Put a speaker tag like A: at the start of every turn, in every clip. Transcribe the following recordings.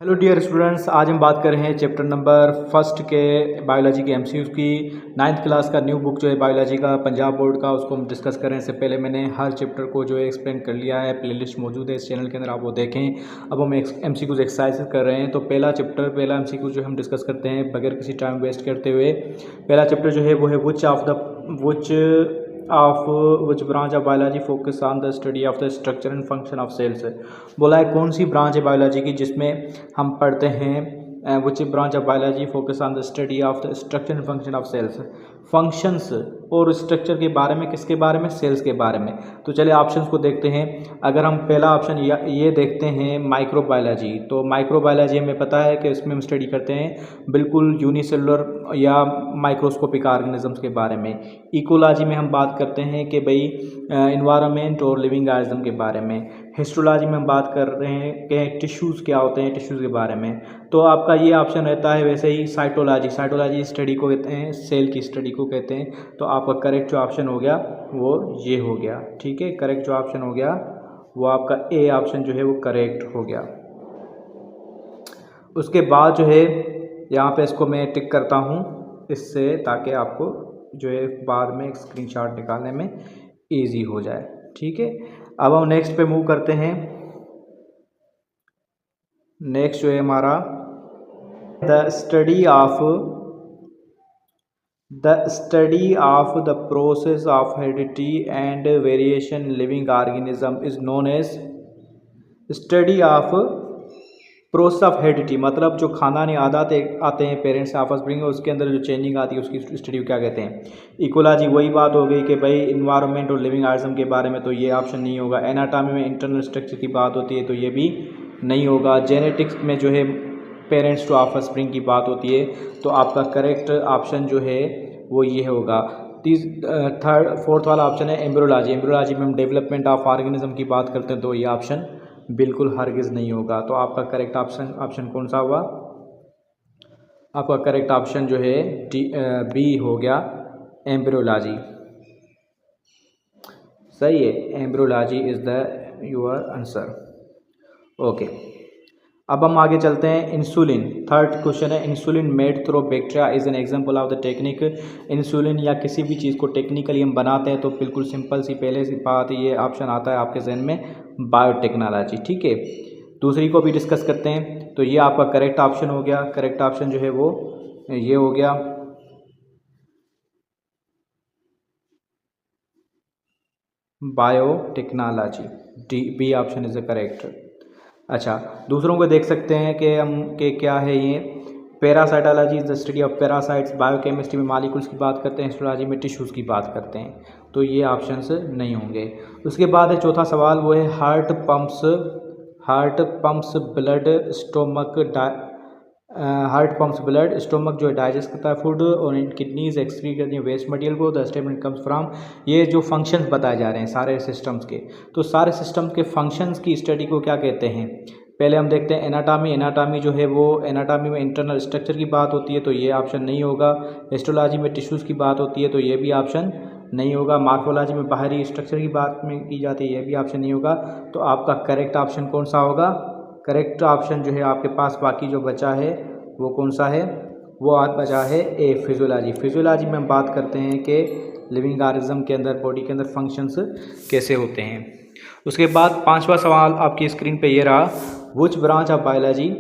A: Hello dear students, आज हम बात कर रहे हैं चैप्टर नंबर फर्स्ट के बायोलॉजी के एमसीक्यूज़ की। 9th क्लास का न्यू बुक जो है बायोलॉजी का पंजाब बोर्ड का, उसको हम डिस्कस कर रहे हैं। इससे पहले मैंने हर चैप्टर को जो है एक्सप्लेन कर लिया है, प्लेलिस्ट मौजूद है इस चैनल के अंदर, आप वो देखें। अब हम एमसीक्यूज़ एक्सरसाइज कर रहे हैं। तो पहला एमसीक्यू जो हम डिस्कस करते हैं बगैर किसी टाइम वेस्ट करते हुए। पहला चैप्टर जो है वो है which branch of biology focus on the study of the structure and function of cells. बोला है कौन सी ब्रांच है बायोलॉजी की जिसमें हम पढ़ते हैं which branch of biology focus on the study of the structure and function of cells. Functions और स्ट्रक्चर के बारे में, किसके बारे में? सेल्स के बारे में। तो चलिए ऑप्शंस को देखते हैं। अगर हम पहला ऑप्शन ये देखते हैं माइक्रोबायोलॉजी, तो माइक्रोबायोलॉजी हमें पता है कि इसमें हम स्टडी करते हैं बिल्कुल यूनिसेलुलर या माइक्रोस्कोपिक ऑर्गेनिजम्स के बारे में। इकोलॉजी में हम बात करते हैं कि भाई इन्वायरमेंट और लिविंग ऑर्गेनिज्म के बारे में। हिस्टोलॉजी में हम बात कर रहे हैं कि टिश्यूज़ क्या होते हैं, टिश्यूज़ के बारे में। तो आपका ये ऑप्शन रहता है। वैसे ही साइटोलॉजी स्टडी को कहते हैं, सेल की स्टडी को कहते हैं। तो आपका करेक्ट जो ऑप्शन हो गया वो ये हो गया। ठीक है, करेक्ट जो ऑप्शन हो गया वो आपका ए ऑप्शन जो है वो करेक्ट हो गया। उसके बाद जो है यहाँ पे इसको मैं टिक करता हूँ इससे, ताकि आपको जो है बाद में एक स्क्रीनशॉट निकालने में ईजी हो जाए। ठीक है, अब हम नेक्स्ट पे मूव करते हैं। नेक्स्ट जो है हमारा the study of the process of heredity and variation living organism is known as study of process of heredity. मतलब जो खानदानी आते हैं पेरेंट्स से आपस में, उसके अंदर जो चेंजिंग आती है उसकी स्टडी को क्या कहते हैं? इकोलॉजी वही बात हो गई कि भाई इन्वायरमेंट और लिविंग ऑर्गेनिज्म के बारे में, तो ये ऑप्शन नहीं होगा। एनाटॉमी में इंटरनल स्ट्रक्चर की बात होती है तो ये भी नहीं होगा। जेनेटिक्स में जो है पेरेंट्स टू ऑफस्प्रिंग की बात होती है, तो आपका करेक्ट ऑप्शन जो है वो ये होगा। फोर्थ वाला ऑप्शन है एम्ब्रियोलॉजी में हम डेवलपमेंट ऑफ ऑर्गेनिज्म की बात करते हैं, तो ये ऑप्शन बिल्कुल हरगिज़ नहीं होगा। तो आपका करेक्ट ऑप्शन कौन सा हुआ? आपका करेक्ट ऑप्शन जो है बी हो गया, एम्ब्रियोलॉजी। सही है, embryology is the your answer. Okay, अब हम आगे चलते हैं। इंसुलिन, थर्ड क्वेश्चन है। Insulin made through bacteria is an example of the technique. Insulin या किसी भी चीज़ को टेक्निकली हम बनाते हैं तो बिल्कुल सिंपल सी पहले सी बात, ये ऑप्शन आता है आपके जहन में, बायोटेक्नोलॉजी। ठीक है, दूसरी को भी डिस्कस करते हैं। तो ये आपका करेक्ट ऑप्शन हो गया। करेक्ट ऑप्शन जो है वो ये हो गया, biotechnology. B option is the correct. अच्छा, दूसरों को देख सकते हैं कि हम के क्या है ये। Parasitology is the study of parasites. Biochemistry में मॉलिक्यूल्स की बात करते हैं। हिस्टोलॉजी में टिश्यूज़ की बात करते हैं, तो ये ऑप्शंस नहीं होंगे। उसके बाद है चौथा सवाल, वो है हार्ट पंप्स ब्लड स्टोमक जो है डाइजेस्ट करता है फूड, और इन किडनीज एक्सक्रीट करती है वेस्ट मटेरियल को। The statement comes from. ये जो फंक्शंस बताए जा रहे हैं सारे सिस्टम्स के, तो सारे सिस्टम के फंक्शंस की स्टडी को क्या कहते हैं? पहले हम देखते हैं एनाटॉमी जो है वो, एनाटॉमी में इंटरनल स्ट्रक्चर की बात होती है, तो ये ऑप्शन नहीं होगा। हिस्टोलॉजी में टिश्यूज़ की बात होती है, तो ये भी ऑप्शन नहीं होगा। मार्फोलॉजी में बाहरी स्ट्रक्चर की बात में की जाती है, ये भी ऑप्शन नहीं होगा। तो आपका करेक्ट ऑप्शन कौन सा होगा? करेक्ट ऑप्शन जो है आपके पास बाकी जो बचा है वो कौन सा है? वो आज बचा है ए, फिजियोलॉजी में हम बात करते हैं कि लिविंग ऑर्गेनिज्म के अंदर, बॉडी के अंदर फंक्शंस कैसे होते हैं। उसके बाद पांचवा सवाल आपकी स्क्रीन पे ये रहा, विच branch of biology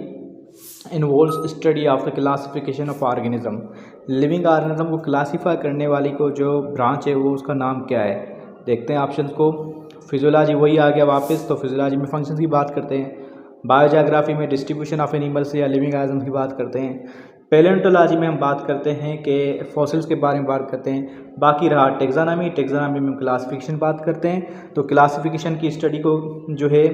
A: involves study of the classification of organism. Living organism को क्लासीफाई करने वाली को जो ब्रांच है वो उसका नाम क्या है? देखते हैं ऑप्शंस को। फिजियोलॉजी वही आ गया वापस, तो फिजियोलॉजी में फंक्शंस की बात करते हैं। बायोजियोग्राफी में डिस्ट्रीब्यूशन ऑफ एनिमल्स या लिविंग ऑर्गेनिज्म की बात करते हैं। पैलेंटोलॉजी में हम बात करते हैं कि फॉसिल्स के बारे में बात करते हैं। बाकी रहा टेक्सानॉमी में हम क्लासिफिकेशन बात करते हैं। तो क्लासिफिकेशन की स्टडी को जो है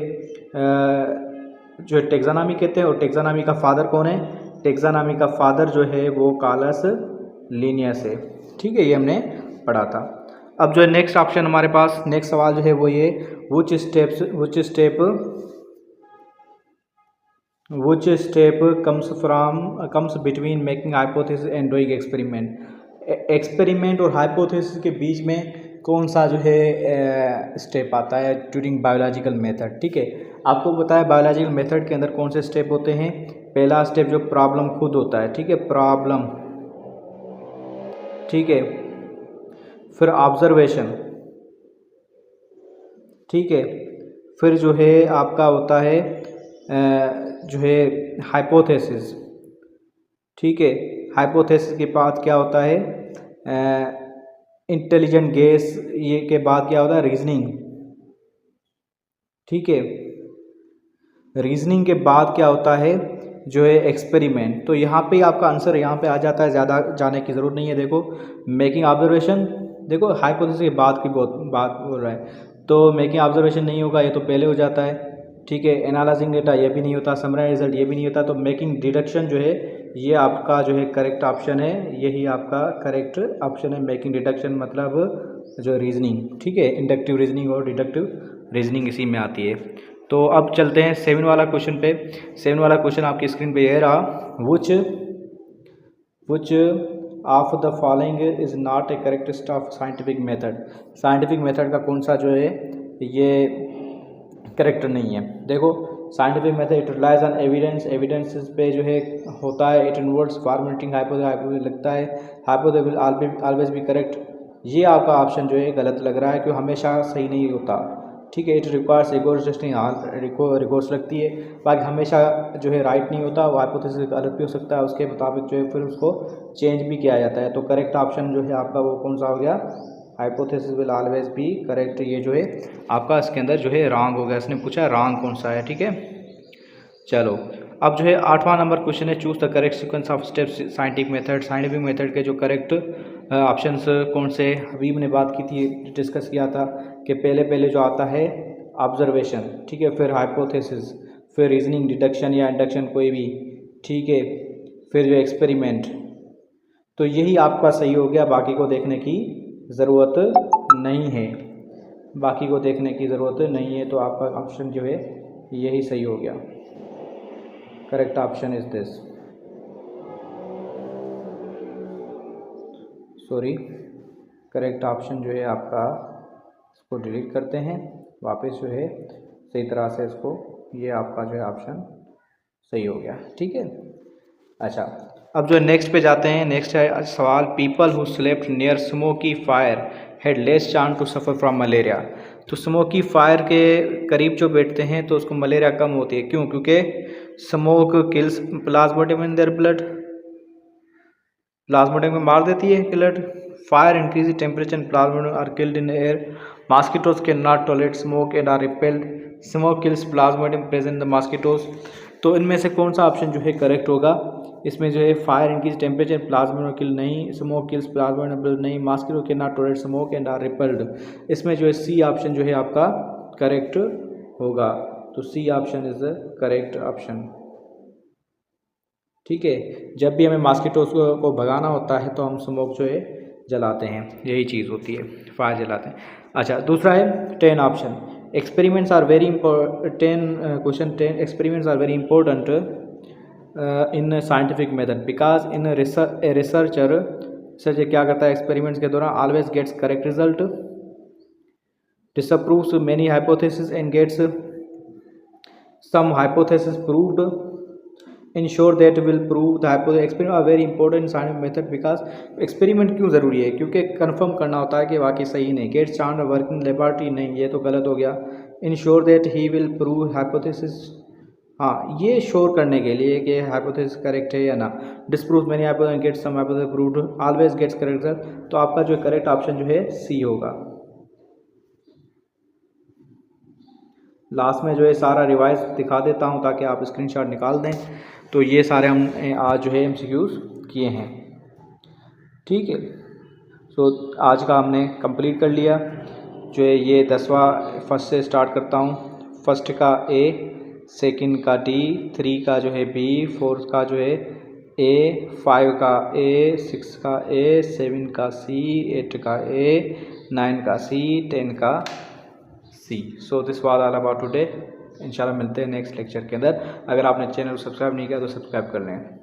A: टेक्सानॉमी कहते हैं। और टेक्सानॉमी का फादर कौन है? टेक्सानॉमी का फादर जो है वो कार्लस लिनियस है। ठीक है, ये हमने पढ़ा था। अब जो है नेक्स्ट ऑप्शन हमारे पास, नेक्स्ट सवाल जो है वो ये, which step comes between making hypothesis and doing experiment और हाइपोथेसिस के बीच में कौन सा जो है स्टेप आता है ड्यूरिंग बायोलॉजिकल मेथड? ठीक है, आपको बताया बायोलॉजिकल मेथड के अंदर कौन से स्टेप होते हैं। पहला स्टेप जो प्रॉब्लम खुद होता है, ठीक है, प्रॉब्लम, ठीक है, फिर ऑब्जर्वेशन, ठीक है, फिर जो है आपका होता है जो है हाइपोथेसिस, ठीक है, हाइपोथेसिस के बाद क्या होता है इंटेलिजेंट गेस, ये के बाद क्या होता है रीजनिंग, ठीक है, रीजनिंग के बाद क्या होता है जो है एक्सपेरिमेंट। तो यहाँ पे आपका आंसर यहाँ पे आ जाता है, ज़्यादा जाने की ज़रूरत नहीं है। देखो मेकिंग ऑब्जर्वेशन, देखो हाइपोथेसिस के बाद की बहुत बात बोल रहा है, तो मेकिंग ऑब्जर्वेशन नहीं होगा, ये तो पहले हो जाता है, ठीक है, एनालाइजिंग डेटा ये भी नहीं होता, समराइज रिजल्ट ये भी नहीं होता। तो मेकिंग डिडक्शन जो है ये आपका जो है करेक्ट ऑप्शन है, यही आपका करेक्ट ऑप्शन है। मेकिंग डिडक्शन मतलब जो रीजनिंग, ठीक है, इंडक्टिव रीजनिंग और डिडक्टिव रीजनिंग इसी में आती है। तो अब चलते हैं 7 वाला क्वेश्चन पे। 7 वाला क्वेश्चन आपकी स्क्रीन पे ये रहा, which of the following is not A correct of scientific method. Scientific method का कौन सा जो है ये करेक्ट नहीं है। देखो scientific method it relies on evidence, evidence पे जो है होता है, it involves formulating hypothesis, hypothesis लगता है, hypothesis will always be correct. ये आपका ऑप्शन जो है गलत लग रहा है, क्योंकि हमेशा सही नहीं होता, ठीक है, it requires rigorous testing, rigorous लगती है, बाकी हमेशा जो है राइट नहीं होता, वो हाइपोथेसिस गलत भी हो सकता है, उसके मुताबिक जो है फिर उसको चेंज भी किया जाता है। तो करेक्ट ऑप्शन जो है आपका वो कौन सा हो गया, hypothesis will always be correct. ये जो है आपका इसके अंदर जो है रॉन्ग हो गया, इसने पूछा रॉन्ग कौन सा है, ठीक है। चलो अब जो है 8वां नंबर क्वेश्चन है, choose the correct sequence of steps scientific method. Scientific method के जो करेक्ट ऑप्शंस कौन से, अभी मैंने बात की थी, डिस्कस किया था कि पहले जो आता है ऑब्जर्वेशन, ठीक है, फिर हाइपोथेसिस, फिर रीजनिंग, डिडक्शन या इंडक्शन कोई भी, ठीक है, फिर जो एक्सपेरिमेंट। तो यही आपका सही हो गया, बाकी को देखने की ज़रूरत नहीं है, बाकी को देखने की ज़रूरत नहीं है। तो आपका ऑप्शन जो है यही सही हो गया, correct option is this, sorry, correct option जो है आपका, इसको डिलीट करते हैं, वापस जो है सही तरह से इसको, ये आपका जो है ऑप्शन सही हो गया, ठीक है। अच्छा अब जो नेक्स्ट पे जाते हैं, नेक्स्ट है सवाल, people who slept near smoky fire had less chance to suffer from malaria. तो स्मोकी फायर के करीब जो बैठते हैं तो उसको मलेरिया कम होती है, क्यों, क्योंकि smoke kills plasmodium in their blood, plasmodium को मार देती है blood, fire increase temperature and plasmodium are killed in air, mosquitoes can not tolerate smoke and are repelled, smoke kills plasmodium present in the mosquitoes. तो इनमें से कौन सा option जो है करेक्ट होगा, इसमें जो है fire increase temperature plasmodium kill नहीं, स्मोक किल्स प्लाज्मोडियम नहीं, mosquito can not tolerate smoke and are repelled. इसमें जो है सी ऑप्शन जो है आपका करेक्ट होगा। तो C option is the correct option, ठीक है। जब भी हमें मॉस्किटोज को भगाना होता है तो हम स्मोक जो है जलाते हैं, यही चीज़ होती है, फायर जलाते हैं। अच्छा दूसरा है 10 option, experiments are very important, question 10, experiments are very important in scientific method because in researcher such क्या करता है एक्सपेरिमेंट्स के दौरान, always gets correct result, disapproves many hypothesis and gets some hypothesis proved, ensure that will prove the hypothesis, experiment are very important in scientific method because experiment क्यों ज़रूरी है, क्योंकि confirm करना होता है कि वाकई सही नहीं, गेट चांस वर्किंग लेबॉरेटरी नहीं, ये तो गलत हो गया, ensure that he will prove hypothesis, हाँ ये श्योर करने के लिए कि हाइपोथेसिस करेक्ट है या ना, disprove many hypothesis get some hypothesis proved, always gets correct result. तो आपका जो करेक्ट ऑप्शन जो है सी होगा। लास्ट में जो है सारा रिवाइज दिखा देता हूँ ताकि आप स्क्रीनशॉट निकाल दें। तो ये सारे हम आज जो है MCQs किए हैं, ठीक है। तो आज का हमने कंप्लीट कर लिया। जो है ये 10वां फर्स्ट से स्टार्ट करता हूँ, फर्स्ट का A, सेकंड का D, 3 का जो है B, 4 का जो है A, 5 का A, 6 का A, 7 का C, 8 का A, 9 का C, 10 का C। So this was all about today. इंशाल्लाह मिलते हैं नेक्स्ट लेक्चर के अंदर। अगर आपने चैनल को सब्सक्राइब नहीं किया तो सब्सक्राइब कर लें।